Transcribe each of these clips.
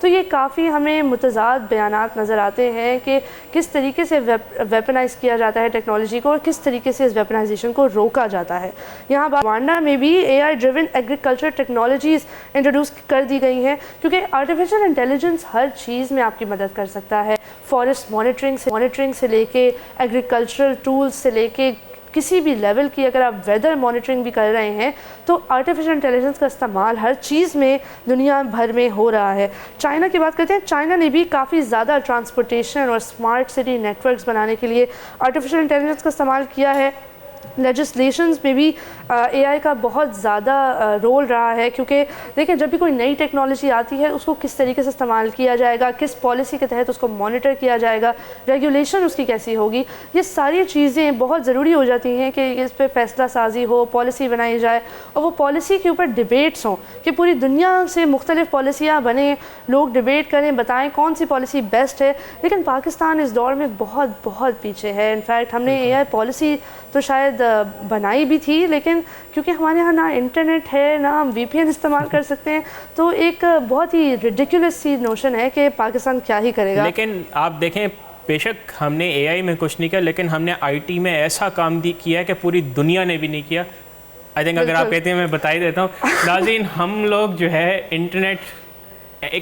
تو یہ کافی ہمیں متضاد بیانات نظر آتے ہیں کہ کس طریقے سے ویپنائز کیا جاتا ہے ٹیکنالوجی کو اور کس طریقے سے اس ویپنائزیشن کو روکا جاتا ہے. یہاں روانڈا میں بھی AI driven agriculture technologies introduce کر دی گئی ہیں، کیونکہ آرٹیفیشیل انٹیلیجنس ہر چیز میں آپ کی مدد کر سکتا ہے. فارسٹ مانیٹرنگ سے لے کے ایگریکلچرل ٹولز سے لے کے کسی بھی لیول کی اگر آپ ویدر مانیٹرنگ بھی کر رہے ہیں تو آرٹیفیشیل انٹیلیجنس کا استعمال ہر چیز میں دنیا بھر میں ہو رہا ہے. چائنا کی بات کرتے ہیں، چائنا نے بھی کافی زیادہ ٹرانسپورٹیشن اور اسمارٹ سٹی نیٹ ورکس بنانے کے لیے آرٹیفیشیل انٹیلیجنس کا استعمال کیا ہے. لیجسلیشنز میں بھی AI کا بہت زیادہ رول رہا ہے، کیونکہ دیکھیں جب بھی کوئی نئی ٹیکنالوجی آتی ہے اس کو کس طریقے سے استعمال کیا جائے گا، کس پالیسی کے تحت اس کو مانیٹر کیا جائے گا، ریگولیشن اس کی کیسی ہوگی، یہ ساری چیزیں بہت ضروری ہو جاتی ہیں کہ اس پہ فیصلہ سازی ہو، پالیسی بنائی جائے اور وہ پالیسی کے اوپر ڈیبیٹس ہوں کہ پوری دنیا سے مختلف پالیسیاں بنیں، لوگ ڈیبیٹ کریں، بتائیں کون سی پالیسی بیسٹ ہے. لیکن پاکستان اس دور میں بہت بہت پیچھے ہے. انفیکٹ ہم نے AI پالیسی تو شاید بنائی بھی تھی، لیکن کیونکہ ہمارے یہاں نہ انٹرنیٹ ہے نہ ہم VPN استعمال کر سکتے ہیں، تو ایک بہت ہی ریڈیکولس سی نوشن ہے کہ پاکستان کیا ہی کرے گا. لیکن آپ دیکھیں بے شک ہم نے AI میں کچھ نہیں کیا، لیکن ہم نے IT میں ایسا کام کیا ہے کہ پوری دنیا نے بھی نہیں کیا. آئی تھنک اگر آپ کہتے ہیں میں بتا ہی دیتا ہوں. ناظرین ہم لوگ جو ہے انٹرنیٹ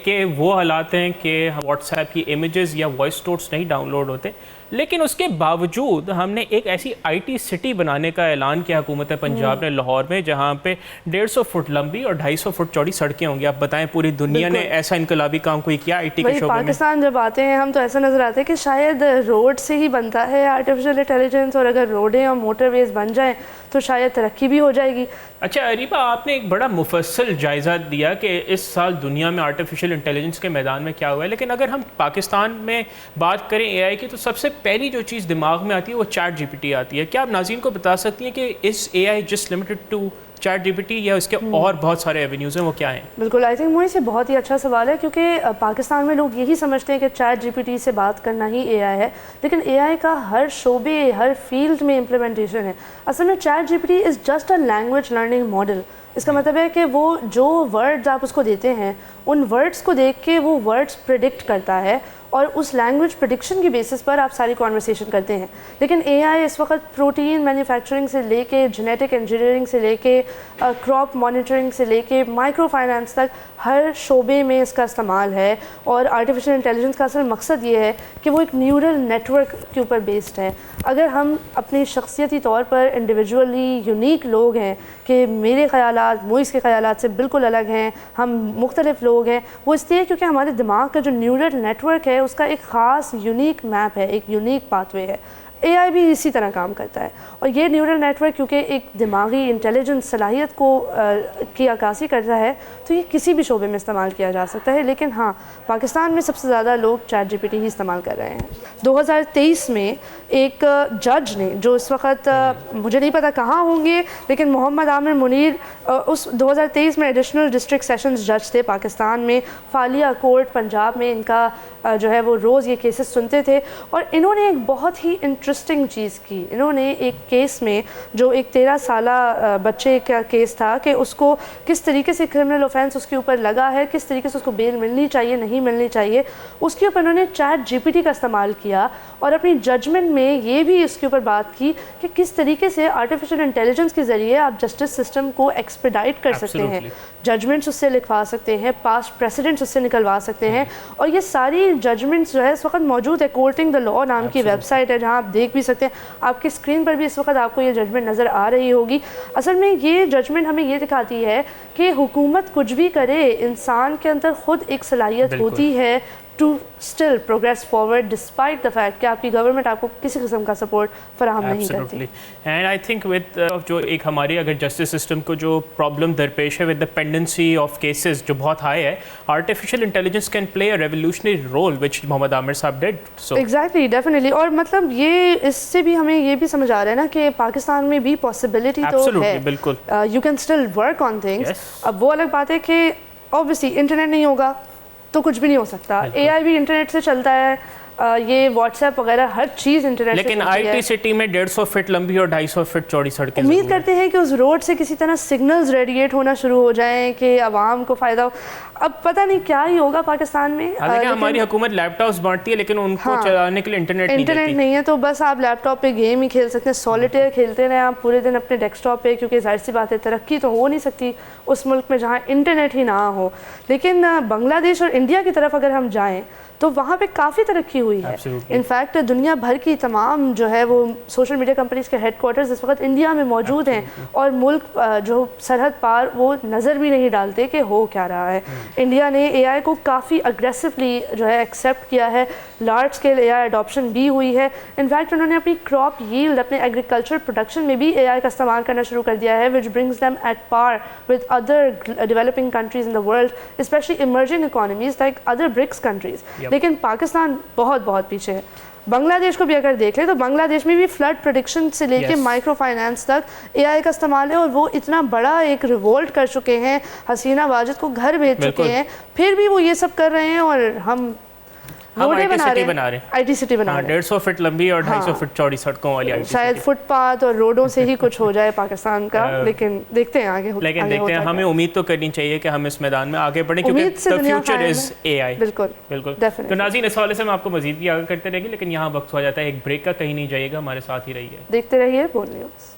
کے وہ حالات ہیں کہ واٹس ایپ کی امیجز یا وائس نوٹس نہیں ڈاؤن لوڈ ہوتے، لیکن اس کے باوجود ہم نے ایک ایسی IT سٹی بنانے کا اعلان کیا حکومت پنجاب نے لاہور میں، جہاں پہ 150 فٹ لمبی اور 250 فٹ چوڑی سڑکیں ہوں گی. آپ بتائیں پوری دنیا نے ایسا انقلابی کام کوئی کیا IT کے شعبے میں؟ پاکستان جب آتے ہیں ہم تو ایسا نظر آتا ہے کہ شاید روڈ سے ہی بنتا ہے آرٹیفیشیل انٹیلیجنس، اور اگر روڈیں اور موٹر ویز بن جائیں تو شاید ترقی بھی ہو جائے گی. اچھا اریبہ، آپ نے ایک بڑا مفصل جائزہ دیا کہ اس سال دنیا میں آرٹیفیشیل انٹیلیجنس کے میدان میں کیا ہوا ہے، لیکن اگر ہم پاکستان میں بات کریں AI کی تو سب سے پہلی جو چیز دماغ میں آتی ہے وہ چیٹ GPT آتی ہے. کیا آپ ناظرین کو بتا سکتی ہیں کہ اس AI just limited to chat GPT یا اس کے اور بہت سارے ایونیوز ہیں، وہ کیا ہیں؟ بالکل، آئی تھنک موہی سے بہت ہی اچھا سوال ہے، کیونکہ پاکستان میں لوگ یہی سمجھتے ہیں کہ چیٹ GPT سے بات کرنا ہی AI ہے، لیکن AI کا ہر شعبے ہر فیلڈ میں امپلیمنٹیشن ہے. اصل میں chat GPT is just a language learning model. اس کا مطلب ہے کہ وہ جو ورڈز آپ اس کو دیتے ہیں ان ورڈز کو دیکھ کے وہ ورڈز پریڈکٹ کرتا ہے اور اس لینگویج پریڈکشن کی بیسس پر آپ ساری کانورسیشن کرتے ہیں. لیکن AI اس وقت پروٹین مینوفیکچرنگ سے لے کے جینیٹک انجینئرنگ سے لے کے کراپ مانیٹرنگ سے لے کے مائکرو فائنانس تک ہر شعبے میں اس کا استعمال ہے. اور آرٹیفیشیل انٹیلیجنس کا اصل مقصد یہ ہے کہ وہ ایک نیورل نیٹ ورک کے اوپر بیسڈ ہے. اگر ہم اپنی شخصیتی طور پر انڈیویجولی یونیک لوگ ہیں کہ میرے خیالات موئس کے خیالات سے بالکل الگ ہیں، ہم مختلف لوگ ہیں، وہ اس لیے کیونکہ ہمارے دماغ کا جو نیورل نیٹ ورک ہے اس کا ایک خاص یونیک میپ ہے، ایک یونیک پاتھ وے ہے. AI بھی اسی طرح کام کرتا ہے، اور یہ نیورل نیٹ ورک کیونکہ ایک دماغی انٹیلیجنس صلاحیت کو کی عکاسی کرتا ہے تو یہ کسی بھی شعبے میں استعمال کیا جا سکتا ہے. لیکن ہاں، پاکستان میں سب سے زیادہ لوگ چیٹ GPT ہی استعمال کر رہے ہیں. 2023 میں ایک جج نے، جو اس وقت مجھے نہیں پتا کہاں ہوں گے، لیکن محمد عامر منیر اس 2023 میں ایڈیشنل ڈسٹرکٹ سیشنز جج تھے پاکستان میں، فالیہ کورٹ پنجاب میں ان کا جو ہے وہ روز یہ کیسز سنتے تھے. اور انہوں نے ایک بہت ہی انٹرسٹنگ چیز کی. انہوں نے ایک کیس میں جو ایک 13 سالہ بچے کا کیس تھا کہ اس کو کس طریقے سے کرمنل اوفینس اس کے اوپر لگا ہے، کس طریقے سے اس کو بیل ملنی چاہیے نہیں ملنی چاہیے، اس کے اوپر انہوں نے چیٹ GPT کا استعمال کیا اور اپنی ججمنٹ میں یہ بھی اس کے اوپر بات کی کہ کس طریقے سے آرٹیفیشیل انٹیلیجنس کے ذریعے آپ جسٹس سسٹم کو ایکسپیڈائٹ کر سکتے ہیں، ججمنٹس اس سے لکھوا سکتے ہیں، پاسٹ پریسیڈنٹس اس سے نکلوا سکتے ہیں. اور یہ ساری ججمنٹس جو ہے اس وقت موجود ہے. کورٹنگ دا لا نام کی ویب سائٹ ہے جہاں آپ دیکھ بھی سکتے ہیں. آپ کی اسکرین پر بھی اس وقت آپ کو یہ ججمنٹ نظر آ رہی ہوگی. اصل میں یہ ججمنٹ ہمیں یہ دکھاتی ہے کہ حکومت کچھ بھی کرے، انسان کے اندر خود ایک صلاحیت ہوتی ہے to still progress forward despite the fact کہ آپ کی گورنمنٹ آپ کو کسی قسم کا سپورٹ فراہم نہیں کرتی. اینڈ آئی تھنک ود جو ایک ہماری اگر جسٹس سسٹم کو جو پرابلم درپیش ہے with the pendency of cases جو بہت ہائی ہے، artificial intelligence can play a revolutionary role which Muhammad Amir صاحب ڈیڈ. So exactly, definitely. اور مطلب یہ اس سے بھی ہمیں یہ بھی سمجھ آ رہا ہے نا کہ پاکستان میں بھی پاسبلٹی تو ہے، بالکل you can still work on things. اب وہ الگ بات ہے کہ اوبویسلی انٹرنیٹ نہیں ہوگا تو کچھ بھی نہیں ہو سکتا. AI بھی انٹرنیٹ سے چلتا ہے، یہ واٹس ایپ وغیرہ ہر چیز انٹرنیٹ سے لیکن آئی ٹی سٹی میں 150 فٹ لمبی اور 250 فٹ چوڑی سڑکیں امید کرتے ہیں کہ اس روڈ سے کسی طرح سگنلز ریڈیٹ ہونا شروع ہو جائیں کہ عوام کو فائدہ ہو. اب پتہ نہیں کیا ہی ہوگا پاکستان میں. حالانکہ ہماری حکومت لیپ ٹاپس بانٹتی ہے لیکن ان کو چلانے کے لیے انٹرنیٹ نہیں ہے, تو بس آپ لیپ ٹاپ پہ گیم ہی کھیل سکتے ہیں, سولیٹیئر کھیلتے رہیں آپ پورے دن اپنے ڈیسک ٹاپ پہ, کیونکہ ظاہر سی بات ہے ترقی تو ہو نہیں سکتی اس ملک میں جہاں انٹرنیٹ ہی نہ ہو. لیکن بنگلہ دیش اور انڈیا کی طرف اگر ہم جائیں تو وہاں پہ کافی ترقی ہوئی ہے. انفیکٹ دنیا بھر کی تمام جو ہے وہ سوشل میڈیا کمپنیز کے ہیڈ کوارٹرز اس وقت انڈیا میں موجود ہیں, اور ملک جو سرحد پار وہ نظر بھی نہیں ڈالتے کہ ہو کیا رہا ہے. انڈیا نے اے آئی کو کافی اگریسولی جو ہے ایکسیپٹ کیا ہے, لارج اسکیل اے آئی اڈاپشن بھی ہوئی ہے. انفیکٹ انہوں نے اپنی کراپ ییلڈ, اپنے ایگریکلچر پروڈکشن میں بھی اے آئی کا استعمال کرنا شروع کر دیا ہے, which brings them at par with other developing countries in the world, especially emerging economies like other BRICS countries. لیکن پاکستان بہت پیچھے ہے. بنگلہ دیش کو بھی اگر دیکھ لیں تو بنگلہ دیش میں بھی فلڈ پریڈکشن سے لے کے مائکرو فائنانس تک اے آئی کا استعمال ہے, اور وہ اتنا بڑا ایک ریوولٹ کر چکے ہیں, حسینہ واجد کو گھر بھیج چکے ہیں, پھر بھی وہ یہ سب کر رہے ہیں اور ہم آئی ٹی سٹی بنا رہے ہیں. آئی ٹی سٹی بنا رہے ہیں 150 فٹ لمبی اور 250 فٹ چوڑی سڑکوں والی آئی ٹی. شاید فٹ پاتھ اور روڈوں سے ہی کچھ ہو جائے پاکستان کا, لیکن دیکھتے ہیں آگے. لیکن دیکھتے ہیں, ہمیں امید تو کرنی چاہیے کہ ہم اس میدان میں آگے بڑھیں کیونکہ the future is AI. بالکل. تو ناظرین اس حوالے سے میں آپ کو مزید بھی آگے کرتے رہیں گے, لیکن یہاں وقت ہو جاتا ہے ایک بریک کا, کہیں نہیں جائے گا, ہمارے ساتھ ہی رہیے, دیکھتے رہیے بول نیوز.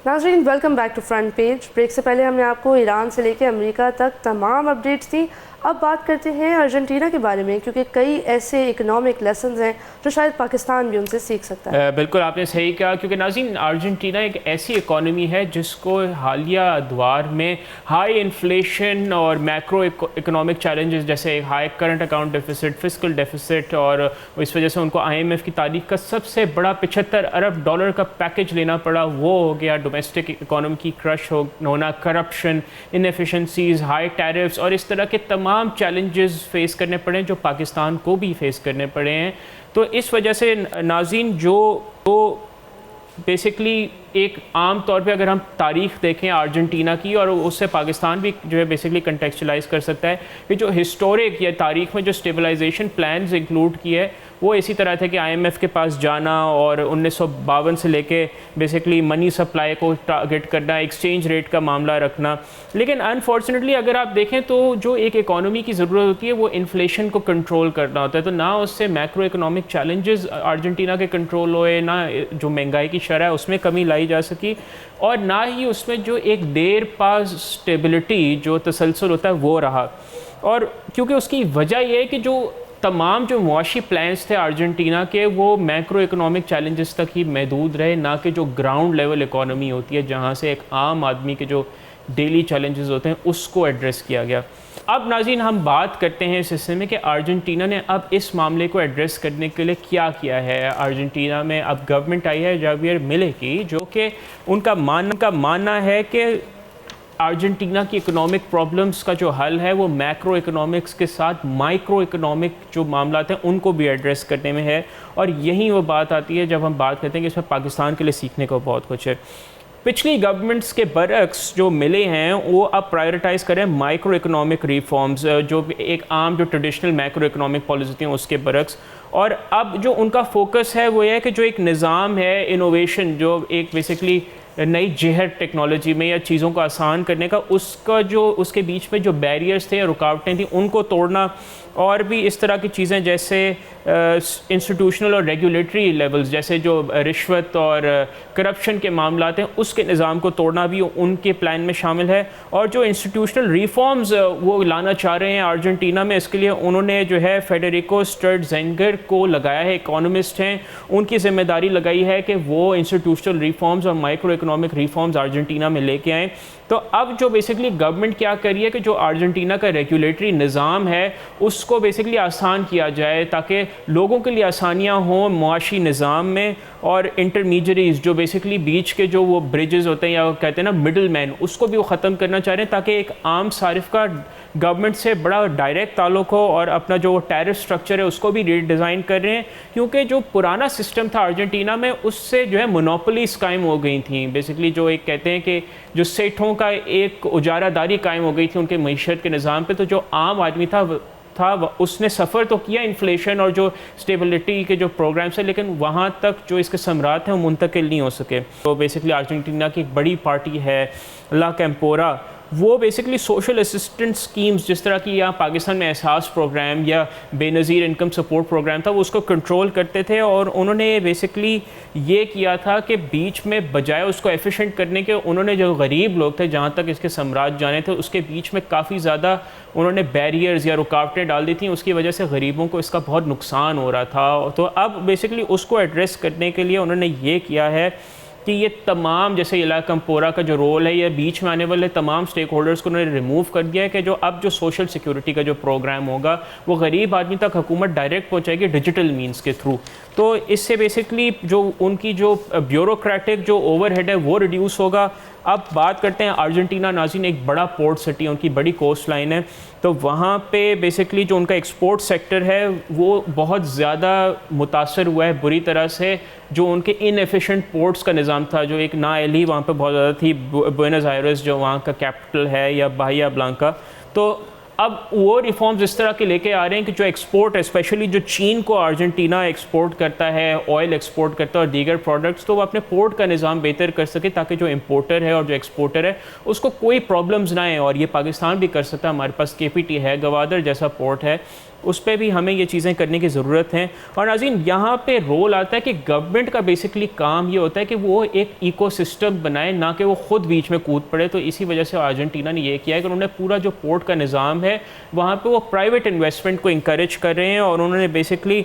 ناظرین welcome back to front page. Break سے پہلے ہم نے آپ کو ایران سے لے کے امریکہ تک تمام اپڈیٹس دی. اب بات کرتے ہیں ارجنٹینا کے بارے میں, کیونکہ کئی ایسے اکنامک لیسنز ہیں جو شاید پاکستان بھی ان سے سیکھ سکتا ہے. بالکل آپ نے صحیح کہا, کیونکہ ناظرین ارجنٹینا ایک ایسی اکانومی ہے جس کو حالیہ ادوار میں ہائی انفلیشن اور میکرو اکنامک چیلنجز جیسے high current account deficit, fiscal deficits, اور اس وجہ سے ان کو IMF کی تاریخ کا سب سے بڑا $75 ارب کا پیکج لینا پڑا. وہ ہو گیا ڈومیسٹک اکانومی کی کرش ہونا, کرپشن, انیفیشنسیز, ہائی ٹیرفس, اور اس طرح کے تمام چیلنجز فیس کرنے پڑے جو پاکستان کو بھی فیس کرنے پڑے ہیں. تو اس وجہ سے ناظرین جو بیسکلی ایک عام طور پہ اگر ہم تاریخ دیکھیں ارجنٹینا کی, اور اس سے پاکستان بھی جو ہے بیسکلی کنٹیکسچلائز کر سکتا ہے کہ جو ہسٹورک یا تاریخ میں جو اسٹیبلائزیشن پلانز انکلوڈ کیے وہ اسی طرح تھے کہ IMF کے پاس جانا اور 1952 سے لے کے بیسکلی منی سپلائی کو ٹارگٹ کرنا, ایکسچینج ریٹ کا معاملہ رکھنا. لیکن انفارچونیٹلی اگر آپ دیکھیں تو جو ایک اکانومی کی ضرورت ہوتی ہے وہ انفلیشن کو کنٹرول کرنا ہوتا ہے, تو نہ اس سے میکرو اکنامک چیلنجز ارجنٹینا کے کنٹرول ہوئے, نہ جو مہنگائی کی شرح ہے اس میں کمی لائی جا سکی, اور نہ ہی اس میں جو ایک دیر پاس اسٹیبلٹی جو تسلسل ہوتا ہے وہ رہا. اور کیونکہ اس کی وجہ یہ ہے کہ جو تمام جو معاشی پلانس تھے ارجنٹینا کے وہ میکرو اکنامک چیلنجز تک ہی محدود رہے, نہ کہ جو گراؤنڈ لیول اکانومی ہوتی ہے جہاں سے ایک عام آدمی کے جو ڈیلی چیلنجز ہوتے ہیں اس کو ایڈریس کیا گیا. اب ناظرین ہم بات کرتے ہیں اس حصے میں کہ ارجنٹینا نے اب اس معاملے کو ایڈریس کرنے کے لیے کیا کیا ہے. ارجنٹینا میں اب گورنمنٹ آئی ہے جاویئر ملے کی, جو کہ ان کا ماننا ہے کہ ارجنٹینا کی اکنامک پرابلمس کا جو حل ہے وہ میکرو اکنامکس کے ساتھ مائکرو اکنامک جو معاملات ہیں ان کو بھی ایڈریس کرنے میں ہے. اور یہی وہ بات آتی ہے جب ہم بات کرتے ہیں کہ اس میں پاکستان کے لیے سیکھنے کو بہت کچھ ہے. پچھلی گورنمنٹس کے برعکس جو ملے ہیں وہ اب پرائیورٹائز کریں مائکرو اکنامک ریفارمز, جو ایک عام جو ٹریڈیشنل مائکرو اکنامک پالیسی ہیں اس کے برعکس. اور اب جو ان کا فوکس ہے وہ یہ ہے کہ جو ایک نظام ہے انوویشن, جو ایک بیسکلی نئی جہت ٹیکنالوجی میں یا چیزوں کو آسان کرنے کا, اس کا جو اس کے بیچ میں جو بیریئرز تھے یا رکاوٹیں تھیں ان کو توڑنا, اور بھی اس طرح کی چیزیں جیسے انسٹیٹیوشنل اور ریگولیٹری لیولز جیسے جو رشوت اور کرپشن کے معاملات ہیں اس کے نظام کو توڑنا بھی ان کے پلان میں شامل ہے. اور جو انسٹیٹیوشنل ریفارمز وہ لانا چاہ رہے ہیں ارجنٹینا میں, اس کے لیے انہوں نے جو ہے فیڈریکو سٹرٹزینگر کو لگایا ہے, اکانومسٹ ہیں, ان کی ذمہ داری لگائی ہے کہ وہ انسٹیٹیوشنل ریفارمز اور مائکرو اکنامک ریفارمز ارجنٹینا میں لے کے آئیں. تو اب جو بیسکلی گورنمنٹ کیا کر رہی ہے کہ جو ارجنٹینا کا ریگولیٹری نظام ہے اس کو بیسکلی آسان کیا جائے تاکہ لوگوں کے لیے آسانیاں ہوں معاشی نظام میں, اور انٹرمیڈیریز جو بیسکلی بیچ کے جو وہ برجز ہوتے ہیں یا کہتے ہیں نا مڈل مین, اس کو بھی وہ ختم کرنا چاہ رہے ہیں تاکہ ایک عام صارف کا گورنمنٹ سے بڑا ڈائریکٹ تعلق ہو, اور اپنا جو ٹیرف سٹرکچر ہے اس کو بھی ری ڈیزائن کر رہے ہیں, کیونکہ جو پرانا سسٹم تھا ارجنٹینا میں اس سے جو ہے مونوپولیز قائم ہو گئی تھیں. بیسکلی جو ایک کہتے ہیں کہ جو سیٹھوں کا ایک اجارہ داری قائم ہو گئی تھی ان کے معیشت کے نظام پہ, تو جو عام آدمی تھا اس نے سفر تو کیا انفلیشن اور جو اسٹیبلٹی کے جو پروگرامس ہیں, لیکن وہاں تک جو اس کے ثمرات ہیں وہ منتقل نہیں ہو سکے. تو بیسکلی ارجنٹینا کی ایک بڑی پارٹی ہے لا کیمپورا, وہ بیسکلی سوشل اسسٹنٹ اسکیمز جس طرح کی یہاں پاکستان میں احساس پروگرام یا بے نظیر انکم سپورٹ پروگرام تھا, وہ اس کو کنٹرول کرتے تھے, اور انہوں نے بیسکلی یہ کیا تھا کہ بیچ میں بجائے اس کو ایفیشینٹ کرنے کے, انہوں نے جو غریب لوگ تھے جہاں تک اس کے ثمرات جانے تھے اس کے بیچ میں کافی زیادہ انہوں نے بیریئرز یا رکاوٹیں ڈال دی تھیں, اس کی وجہ سے غریبوں کو اس کا بہت نقصان ہو رہا تھا. تو اب بیسکلی اس کو ایڈریس کرنے کے لیے انہوں نے یہ کیا ہے کہ یہ تمام جیسے لا کیمپورا کا جو رول ہے, یہ بیچ میں آنے والے تمام سٹیک ہولڈرز کو انہوں نے ریموو کر دیا ہے کہ جو اب جو سوشل سیکیورٹی کا جو پروگرام ہوگا وہ غریب آدمی تک حکومت ڈائریکٹ پہنچائے گی ڈیجیٹل مینز کے تھرو. تو اس سے بیسکلی جو ان کی جو بیوروکریٹک جو اوور ہیڈ ہے وہ ریڈیوس ہوگا. اب بات کرتے ہیں ارجنٹینا, ناظرین ایک بڑا پورٹ سٹی ہے, ان کی بڑی کوسٹ لائن ہے, تو وہاں پہ بیسکلی جو ان کا ایکسپورٹ سیکٹر ہے وہ بہت زیادہ متاثر ہوا ہے بری طرح سے. جو ان کے ان ایفیشینٹ پورٹس کا نظام تھا, جو ایک نااہلی وہاں پہ بہت زیادہ تھی, بوئنس آئرس جو وہاں کا کیپٹل ہے یا باہیا بلانکا, تو اب وہ ریفارمز اس طرح کے لے کے آ رہے ہیں کہ جو ایکسپورٹ ہے, اسپیشلی جو چین کو ارجنٹینا ایکسپورٹ کرتا ہے, آئل ایکسپورٹ کرتا ہے اور دیگر پروڈکٹس, تو وہ اپنے پورٹ کا نظام بہتر کر سکے تاکہ جو امپورٹر ہے اور جو ایکسپورٹر ہے اس کو کوئی پرابلمز نہ آئیں. اور یہ پاکستان بھی کر سکتا ہے, ہمارے پاس KPT ہے, گوادر جیسا پورٹ ہے, اس پہ بھی ہمیں یہ چیزیں کرنے کی ضرورت ہے. اور ناظرین یہاں پہ رول آتا ہے کہ گورنمنٹ کا بیسکلی کام یہ ہوتا ہے کہ وہ ایک ایکو سسٹم بنائے, نہ کہ وہ خود بیچ میں کود پڑے. تو اسی وجہ سے ارجنٹینا نے یہ کیا ہے کہ انہوں نے پورا جو پورٹ کا نظام ہے وہاں پہ وہ پرائیویٹ انویسٹمنٹ کو انکریج کر رہے ہیں, اور انہوں نے بیسکلی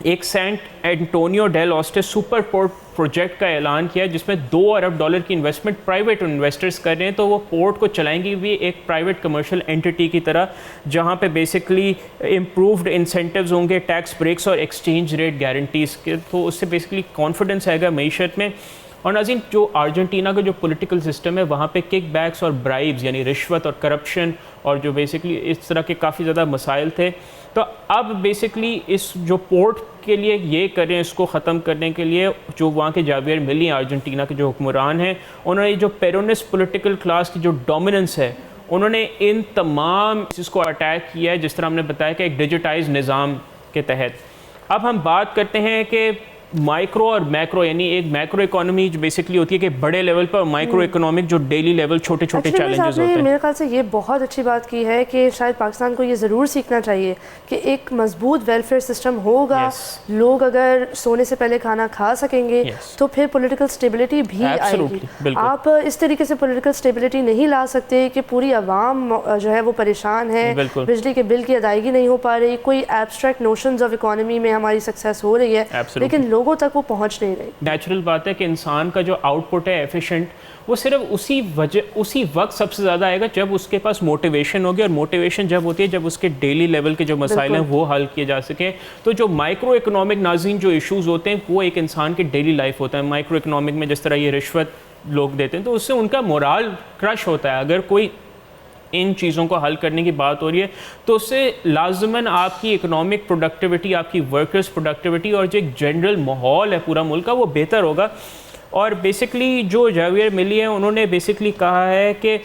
ایک Saint Antonio del Aste super port project کا اعلان کیا جس میں $2 ارب کی انویسٹمنٹ پرائیویٹ انویسٹرز کر رہے ہیں. تو وہ پورٹ کو چلائیں گی بھی ایک پرائیویٹ کمرشل اینٹی کی طرح, جہاں پہ بیسکلی امپرووڈ انسینٹیوز ہوں گے, ٹیکس بریکس اور ایکسچینج ریٹ گارنٹیز کے, تو اس سے بیسکلی کانفیڈنس آئے گا معیشت میں. اور ناظرین جو ارجنٹینا کا جو پولیٹیکل سسٹم ہے وہاں پہ کک بیکس اور برائبز یعنی رشوت اور کرپشن اور جو بیسکلی اس طرح کے کافی زیادہ مسائل تھے, تو اب بیسکلی اس جو پورٹ کے لیے یہ کریں, اس کو ختم کرنے کے لیے جو وہاں کے جاویئر ملی ہیں ارجنٹینا کے جو حکمران ہیں, انہوں نے جو پیرونسٹ پولیٹیکل کلاس کی جو ڈومیننس ہے انہوں نے ان تمام اس کو اٹیک کیا ہے, جس طرح ہم نے بتایا کہ ایک ڈیجیٹائز نظام کے تحت. اب ہم بات کرتے ہیں کہ مائکرو اور میکرو, یعنی ایک میکرو اکانومی جو بیسکلی ہوتی ہے کہ بڑے لیول پر, اور مائکرو اکنامک جو ڈیلی لیول چھوٹے چھوٹے چیلنجز ہوتے ہیں. میرے خیال سے یہ بہت اچھی بات کی ہے کہ شاید پاکستان کو یہ ضرور سیکھنا چاہیے کہ ایک مضبوط ویلفیئر سسٹم ہوگا, لوگ اگر سونے سے پہلے کھانا کھا سکیں گے تو پھر پولیٹیکل سٹیبلٹی بھی آئے گی. آپ اس طریقے سے پولیٹیکل سٹیبلٹی نہیں لا سکتے کہ پوری عوام جو ہے وہ پریشان ہے, بجلی کے بل کی ادائیگی نہیں ہو پا رہی, کوئی ایبسٹریکٹ نوشنز آف اکانومی میں ہماری سکسیس ہو رہی ہے لیکن لوگوں تک وہ پہنچ نہیں رہی. نیچرل بات ہے کہ انسان کا جو آؤٹ پٹ ہے ایفیشینٹ, وہ صرف اسی وقت سب سے زیادہ آئے گا جب اس کے پاس موٹیویشن ہوگی, اور موٹیویشن جب ہوتی ہے جب اس کے ڈیلی لیول کے جو مسائل ہیں وہ حل کیے جا سکیں. تو جو مائکرو اکنامک ناظرین جو ایشوز ہوتے ہیں وہ ایک انسان کی ڈیلی لائف ہوتا ہے. مائکرو اکنامک میں جس طرح یہ رشوت لوگ دیتے ہیں تو اس سے ان کا مورال کرش ہوتا ہے. اگر کوئی ان چیزوں کو حل کرنے کی بات ہو رہی ہے تو اس سے لازماً آپ کی اکنامک پروڈکٹیوٹی, آپ کی ورکرز پروڈکٹیوٹی اور جو ایک جنرل ماحول ہے پورا ملک کا وہ بہتر ہوگا. اور بیسکلی جو جاویئر ملی ہیں انہوں نے بیسکلی کہا ہے کہ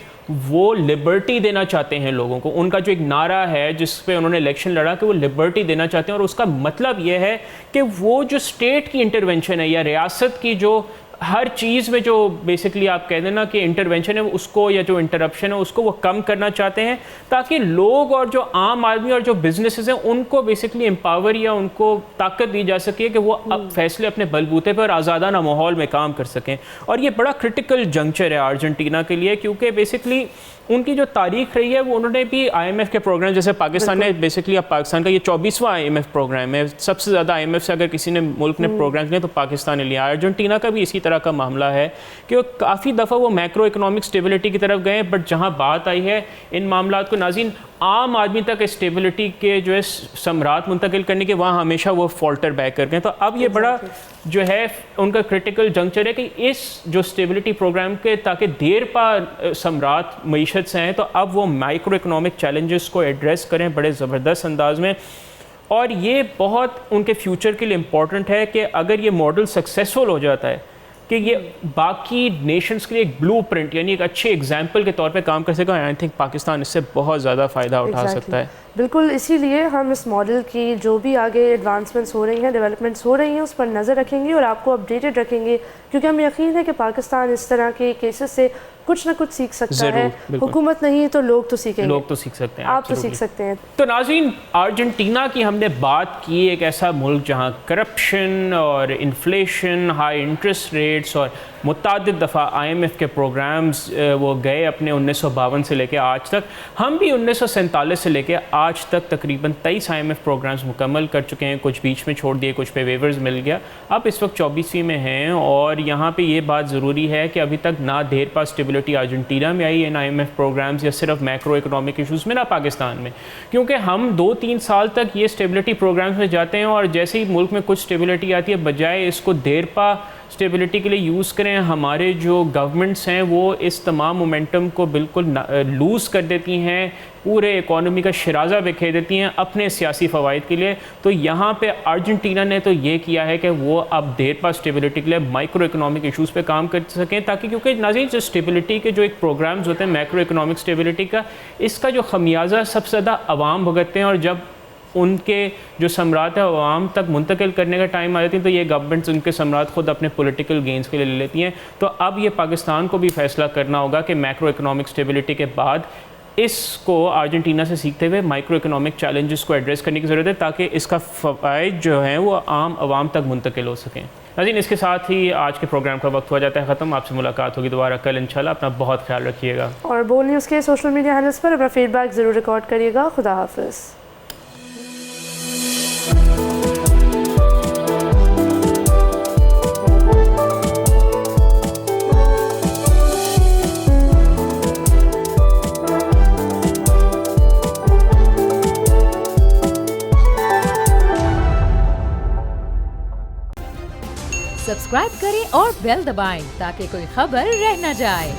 وہ لبرٹی دینا چاہتے ہیں لوگوں کو. ان کا جو ایک نعرہ ہے جس پہ انہوں نے الیکشن لڑا کہ وہ لبرٹی دینا چاہتے ہیں, اور اس کا مطلب یہ ہے کہ وہ جو اسٹیٹ کی انٹرونشن ہے یا ریاست کی جو ہر چیز میں جو بیسکلی آپ کہہ دیں نا کہ انٹرونشن ہے اس کو, یا جو انٹرپشن ہے اس کو وہ کم کرنا چاہتے ہیں, تاکہ لوگ اور جو عام آدمی اور جو بزنسز ہیں ان کو بیسکلی امپاور یا ان کو طاقت دی جا سکے کہ وہ فیصلے اپنے بلبوتے پر آزادانہ ماحول میں کام کر سکیں. اور یہ بڑا کرٹیکل جنکچر ہے ارجنٹینا کے لیے, کیونکہ بیسکلی ان کی جو تاریخ رہی ہے وہ انہوں نے بھی IMF کے پروگرام جیسے پاکستان نے بیسکلی اب پاکستان کا یہ 24واں IMF پروگرام ہے, سب سے زیادہ IMF سے اگر کسی نے ملک نے پروگرام لیا تو پاکستان نے لیا. ارجنٹینا کا بھی اسی طرح کا معاملہ ہے کہ وہ کافی دفعہ وہ میکرو اکنامک اسٹیبلٹی کی طرف گئے, بٹ جہاں بات آئی ہے ان معاملات کو ناظرین عام آدمی تک اسٹیبلٹی کے جو ہے ثمرات منتقل کرنے کے, وہاں ہمیشہ وہ فالٹر بیک کر گئے. تو اب یہ بڑا جو ہے ان کا کرٹیکل جنکچر ہے کہ اس جو اسٹیبلٹی پروگرام کے تاکہ دیر پا ثمرات معیشت سے ہیں تو اب وہ مائکرو اکنامک چیلنجز کو ایڈریس کریں بڑے زبردست انداز میں. اور یہ بہت ان کے فیوچر کے لیے امپورٹنٹ ہے کہ اگر یہ ماڈل سکسیسفل ہو جاتا ہے کہ یہ باقی نیشنز کے لیے ایک بلو پرنٹ یعنی ایک اچھے ایگزامپل کے طور پہ کام کر سکے. آئی تھنک پاکستان اس سے بہت زیادہ فائدہ اٹھا سکتا ہے. بالکل, اسی لیے ہم اس ماڈل کی جو بھی آگے ایڈوانسمنٹس ہو رہی ہیں, ڈیولپمنٹس ہو رہی ہیں, اس پر نظر رکھیں گے اور آپ کو اپڈیٹڈ رکھیں گے, کیونکہ ہمیں یقین ہے کہ پاکستان اس طرح کے کیسز سے کچھ نہ کچھ سیکھ سکتا ہے. حکومت نہیں تو لوگ تو سیکھیں گے, لوگ تو سیکھ سکتے ہیں, آپ تو سیکھ سکتے ہیں. تو ناظرین ارجنٹینا کی ہم نے بات کی, ایک ایسا ملک جہاں کرپشن اور انفلیشن, ہائی انٹرسٹ ریٹس اور متعدد دفعہ IMF کے پروگرامز وہ گئے اپنے 1952 سے لے کے آج تک. ہم بھی 1947 سے لے کے آج تک تقریباً 23 IMF پروگرامز مکمل کر چکے ہیں, کچھ بیچ میں چھوڑ دیے, کچھ پہ ویورز مل گیا. اب اس وقت 24ویں میں ہیں اور یہاں پہ یہ بات ضروری ہے کہ ابھی تک نہ دیر پا اسٹیبلٹی ارجنٹینا میں آئی ان IMF پروگرامز یا صرف میکرو اکنامک ایشوز میں, نہ پاکستان میں, کیونکہ ہم 2-3 سال تک یہ اسٹیبلٹی پروگرامز میں جاتے ہیں اور جیسے ہی ملک میں کچھ اسٹیبلٹی آتی ہے بجائے اس کو دیر پا اسٹیبلٹی کے لیے یوز کریں, ہمارے جو گورنمنٹس ہیں وہ اس تمام مومنٹم کو بالکل لوز کر دیتی ہیں, پورے اکانومی کا شرازہ بکھیر دیتی ہیں اپنے سیاسی فوائد کے لیے. تو یہاں پہ ارجنٹینا نے تو یہ کیا ہے کہ وہ اب دیر پا اسٹیبلٹی کے لیے مائکرو اکنامک ایشوز پہ کام کر سکیں, تاکہ کیونکہ ناظرین جو اسٹیبلٹی کے جو ایک پروگرامز ہوتے ہیں میکرو اکنامک اسٹیبلٹی کا, اس کا جو خمیازہ سب سے زیادہ عوام بھگتتے ہیں, اور جب ان کے جو ثمرات ہیں عوام تک منتقل کرنے کا ٹائم آ جاتی ہیں تو یہ گورنمنٹس ان کے ثمرات خود اپنے پولیٹیکل گینز کے لیے لے لیتی ہیں. تو اب یہ پاکستان کو بھی فیصلہ کرنا ہوگا کہ میکرو اکنامک اسٹیبلٹی کے بعد اس کو ارجنٹینا سے سیکھتے ہوئے مائکرو اکنامک چیلنجز کو ایڈریس کرنے کی ضرورت ہے, تاکہ اس کا فوائد جو ہیں وہ عام عوام تک منتقل ہو سکیں. ناظرین اس کے ساتھ ہی آج کے پروگرام کا وقت ہو جاتا ہے ختم. آپ سے ملاقات ہوگی دوبارہ کل انشاءاللہ. اپنا بہت خیال رکھیے گا, اور بول نیوز کے سوشل میڈیا ہینڈلز پر اپنا فیڈ بیک ضرور ریکارڈ کریے گا. خدا حافظ. سبسکرائب کریں اور بیل دبائیں تاکہ کوئی خبر رہ نہ جائے.